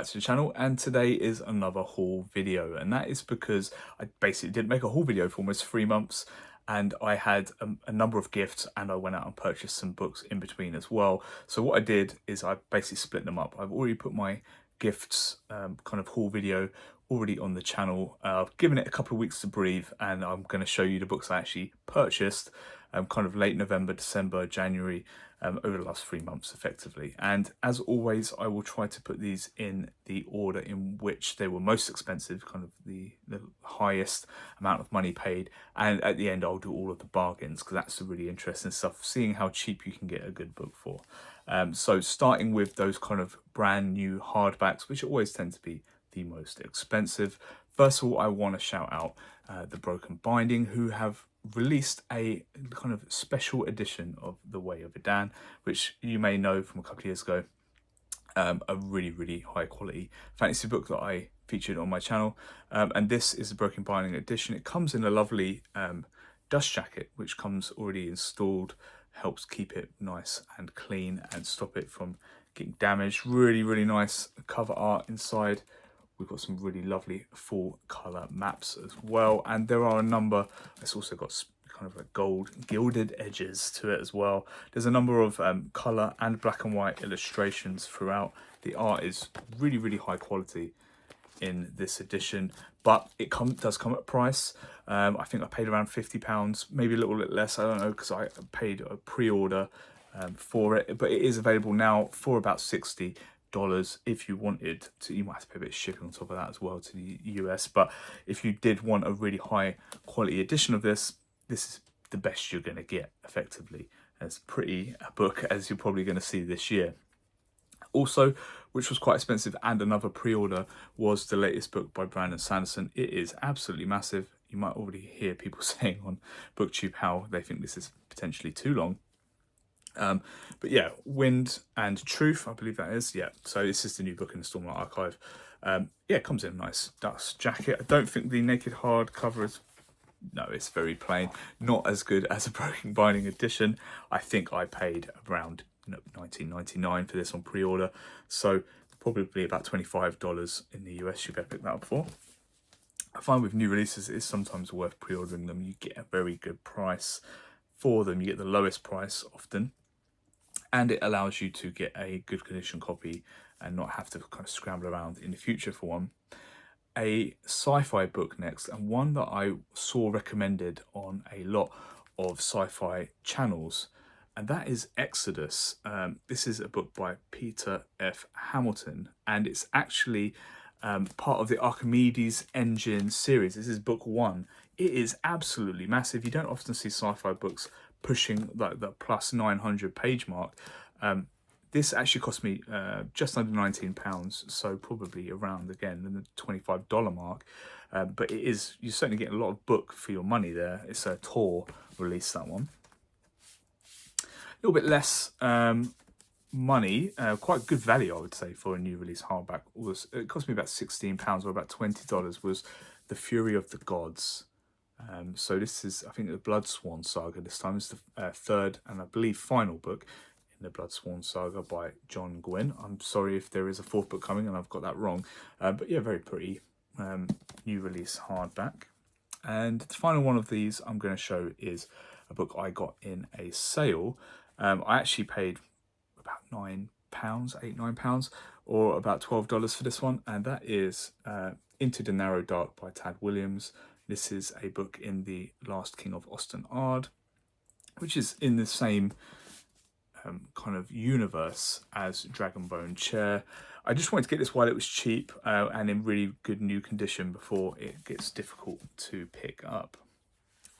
back to the channel, and today is another haul video, and that is because I basically didn't make a haul video for almost 3 months, and I had a number of gifts, and I went out and purchased some books in between as well. So what I did is I basically split them up. I've already put my gifts kind of haul video already on the channel. I've given it a couple of weeks to breathe, and I'm going to show you the books I actually purchased kind of late November, December, January, over the last 3 months effectively. And as always, I will try to put these in the order in which they were most expensive, kind of the highest amount of money paid. And at the end, I'll do all of the bargains, because that's the really interesting stuff, seeing how cheap you can get a good book for. So starting with those kind of brand new hardbacks, which always tend to be the most expensive. First of all, I want to shout out the Broken Binding, who have released a kind of special edition of The Way of Adan, which you may know from a couple of years ago. A really high quality fantasy book that I featured on my channel, and this is the Broken Binding edition. It comes in a lovely dust jacket, which comes already installed, helps keep it nice and clean and stop it from getting damaged. Really nice cover art inside. We've got some really lovely full colour maps as well, and there are a number. It's also got kind of a gold gilded edges to it as well. There's a number of colour and black and white illustrations throughout. The art is really high quality in this edition, but it does come at a price. I think I paid around £50, maybe a little bit less, I don't know, because I paid a pre-order for it, but it is available now for about $60. If you wanted to, you might have to pay a bit of shipping on top of that as well to the US. But if you did want a really high quality edition of this, this is the best you're going to get effectively. As pretty a book as you're probably going to see this year. Also, which was quite expensive and another pre-order, was the latest book by Brandon Sanderson. It is absolutely massive. You might already hear people saying on Booktube how they think this is potentially too long. But yeah, Wind and Truth, I believe that is. Yeah, so this is the new book in the Stormlight Archive. Yeah, it comes in a nice dust jacket. I don't think the naked hardcover is... No, it's very plain. Not as good as a Broken Binding edition. I think I paid around $19.99 for this on pre-order. So probably about $25 in the US you better pick that up for. I find with new releases, it's sometimes worth pre-ordering them. You get a very good price for them. You get the lowest price often, and it allows you to get a good condition copy and not have to kind of scramble around in the future for one. A sci-fi book next, and one that I saw recommended on a lot of sci-fi channels, and that is Exodus. This is a book by Peter F. Hamilton, and it's actually part of the Archimedes Engine series. This is book 1. It is absolutely massive. You don't often see sci-fi books pushing like the plus 900 page mark. This actually cost me just under £19, so probably around again the $25 mark. But it is, you certainly get a lot of book for your money there. It's a Tor release, that one. A little bit less money, quite good value I would say for a new release hardback. It cost me about £16 or about $20. Was The Fury of the Gods. So this is, I think, the Blood Swan saga this time. It's the third and I believe final book in the Blood Swan saga by John Gwynne. I'm sorry if there is a 4th book coming and I've got that wrong. But yeah, very pretty new release hardback. And the final one of these I'm going to show is a book I got in a sale. I actually paid about £9, £8-9, or about $12 for this one, and that is Into the Narrow Dark by Tad Williams. This is a book in the Last King of Osten-Ard, which is in the same kind of universe as Dragonbone Chair. I just wanted to get this while it was cheap and in really good new condition before it gets difficult to pick up.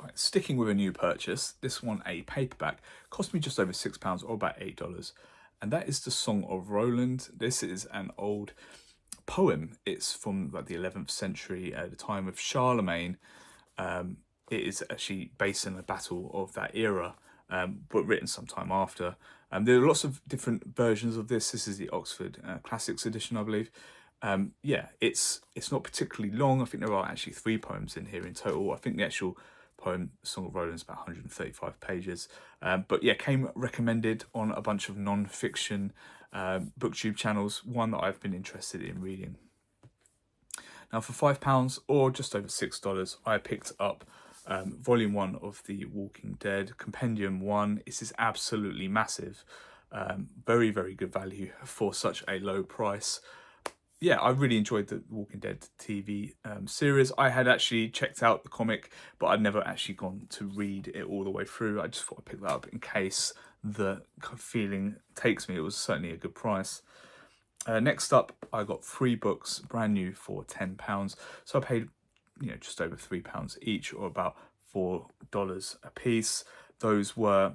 Right, sticking with a new purchase, this one, a paperback, cost me just over £6 or about $8, and that is The Song of Roland. This is an old poem. It's from like the 11th century, at the time of Charlemagne. It is actually based in a battle of that era, but written sometime after. There are lots of different versions of this. This is the Oxford Classics edition, I believe. Yeah, it's not particularly long. I think there are actually 3 poems in here in total. I think the actual poem, Song of Roland, is about 135 pages. But yeah, came recommended on a bunch of non-fiction Booktube channels, one that I've been interested in reading. Now for £5 or just over $6, I picked up Volume 1 of The Walking Dead, Compendium 1. This is absolutely massive. Very, very good value for such a low price. Yeah, I really enjoyed the Walking Dead TV series. I had actually checked out the comic, but I'd never actually gone to read it all the way through. I just thought I'd pick that up in case the feeling takes me. It was certainly a good price. Next up, I got 3 books, brand new, for £10. So I paid, just over £3 each, or about $4 a piece. Those were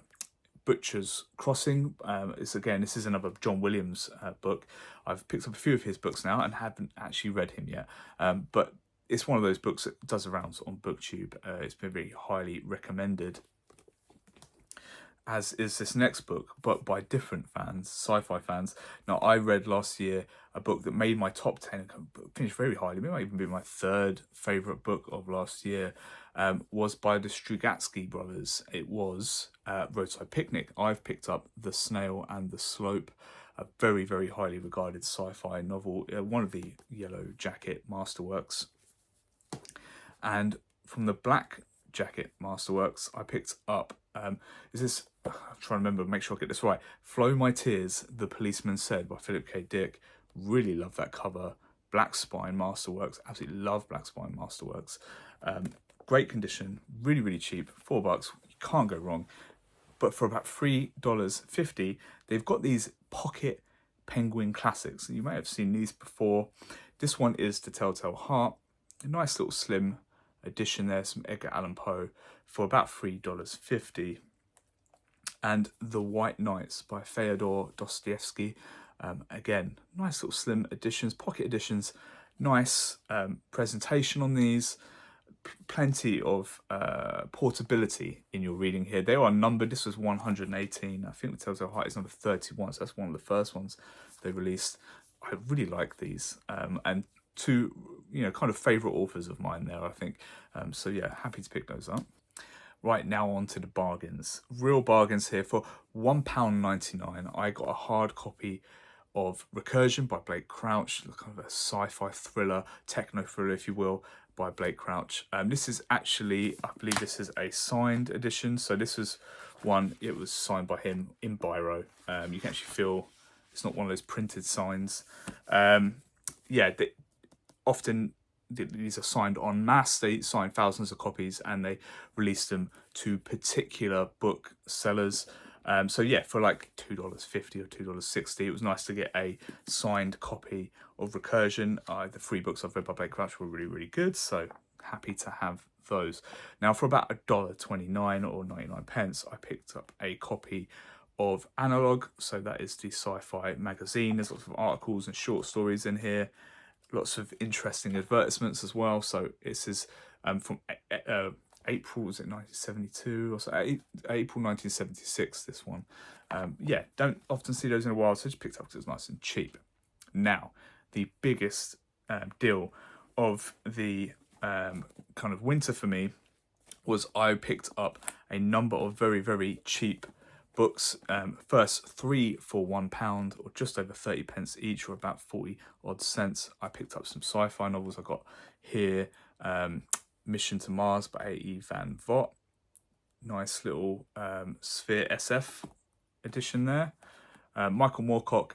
Butcher's Crossing. This is another John Williams book. I've picked up a few of his books now and haven't actually read him yet. But it's one of those books that does the rounds on Booktube. It's been very highly recommended, as is this next book, but by different fans, sci-fi fans. Now, I read last year a book that made my top 10, finished very highly. It might even be my 3rd favourite book of last year, was by the Strugatsky brothers. It was Roadside Picnic. I've picked up The Snail and the Slope, a very, very highly regarded sci-fi novel, one of the Yellow Jacket masterworks. And from the Black Jacket masterworks, I picked up, I'm trying to remember, make sure I get this right, Flow My Tears, The Policeman Said, by Philip K. Dick. Really love that cover. Black Spine masterworks, absolutely love Black Spine masterworks. Great condition, really, really cheap, $4, you can't go wrong. But for about $3.50, they've got these pocket Penguin classics. You may have seen these before. This one is The Telltale Heart, a nice little slim edition there, some Edgar Allan Poe, for about $3.50. And The White Knights by Fyodor Dostoevsky. Again, nice little slim editions, pocket editions, nice presentation on these. Plenty of portability in your reading here. They are numbered. This was 118. I think The Telltale Heart is number 31, so that's one of the first ones they released. I really like these, and 2, kind of favourite authors of mine there, I think. So yeah, happy to pick those up. Right, now on to the bargains. Real bargains here. For £1.99, I got a hard copy of Recursion by Blake Crouch, kind of a sci-fi thriller, techno thriller, if you will, by Blake Crouch. This is actually, I believe this is a signed edition. So this was one, it was signed by him in biro. You can actually feel it's not one of those printed signs. Often these are signed en masse. They sign thousands of copies and they release them to particular book sellers. So yeah, for like $2.50 or $2.60, it was nice to get a signed copy of Recursion. The 3 books I've read by Blake Crouch were really, really good, so happy to have those. Now, for about $1.29 or 99 pence, I picked up a copy of Analog. So that is the sci-fi magazine. There's lots of articles and short stories in here. Lots of interesting advertisements as well. So this is from April, was it 1972 or so? April 1976, this one. Yeah, don't often see those in a while, so I just picked it up because it's nice and cheap. Now, the biggest deal of the kind of winter for me was I picked up a number of very, very cheap books. First 3 for £1, or just over 30 pence each, or about 40 odd cents. I picked up some sci-fi novels. I got here Mission to Mars by A.E. Van Vogt. Nice little Sphere SF edition there. Michael Moorcock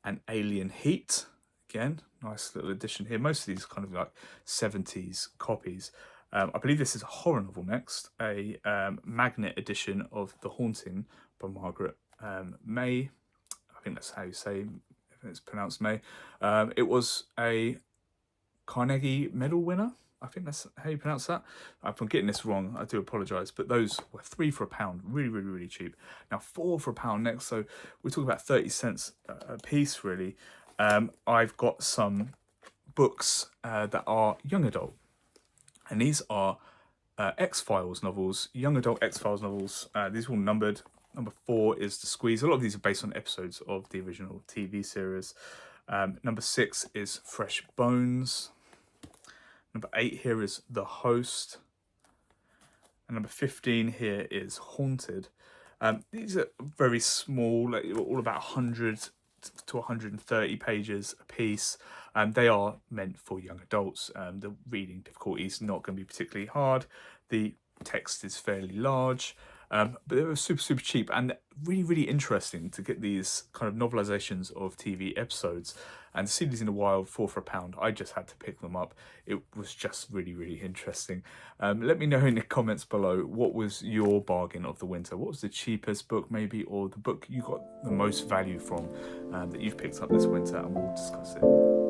and Alien Heat. Again, nice little edition here. Most of these kind of like 70s copies. I believe this is a horror novel next. A magnet edition of The Haunting by Margaret May. I think that's how you say, if it's pronounced May. It was a Carnegie Medal winner. I think that's how you pronounce that. If I'm getting this wrong, I do apologise. But those were 3 for £1. Really, really, really cheap. Now 4 for £1 next. So we're talking about 30 cents a piece, really. I've got some books that are young adult. And these are X-Files novels, young adult X-Files novels. These are all numbered. Number 4 is The Squeeze. A lot of these are based on episodes of the original TV series. Number 6 is Fresh Bones. Number 8 here is The Host. And number 15 here is Haunted. These are very small, like all about 100 to 130 pages a piece. They are meant for young adults. The reading difficulty is not going to be particularly hard. The text is fairly large, but they were super cheap and really interesting to get these kind of novelizations of TV episodes and see these in the wild for £1. I just had to pick them up. It was just really interesting. Let me know in the comments below, what was your bargain of the winter? What was the cheapest book maybe, or the book you got the most value from that you've picked up this winter, and we'll discuss it.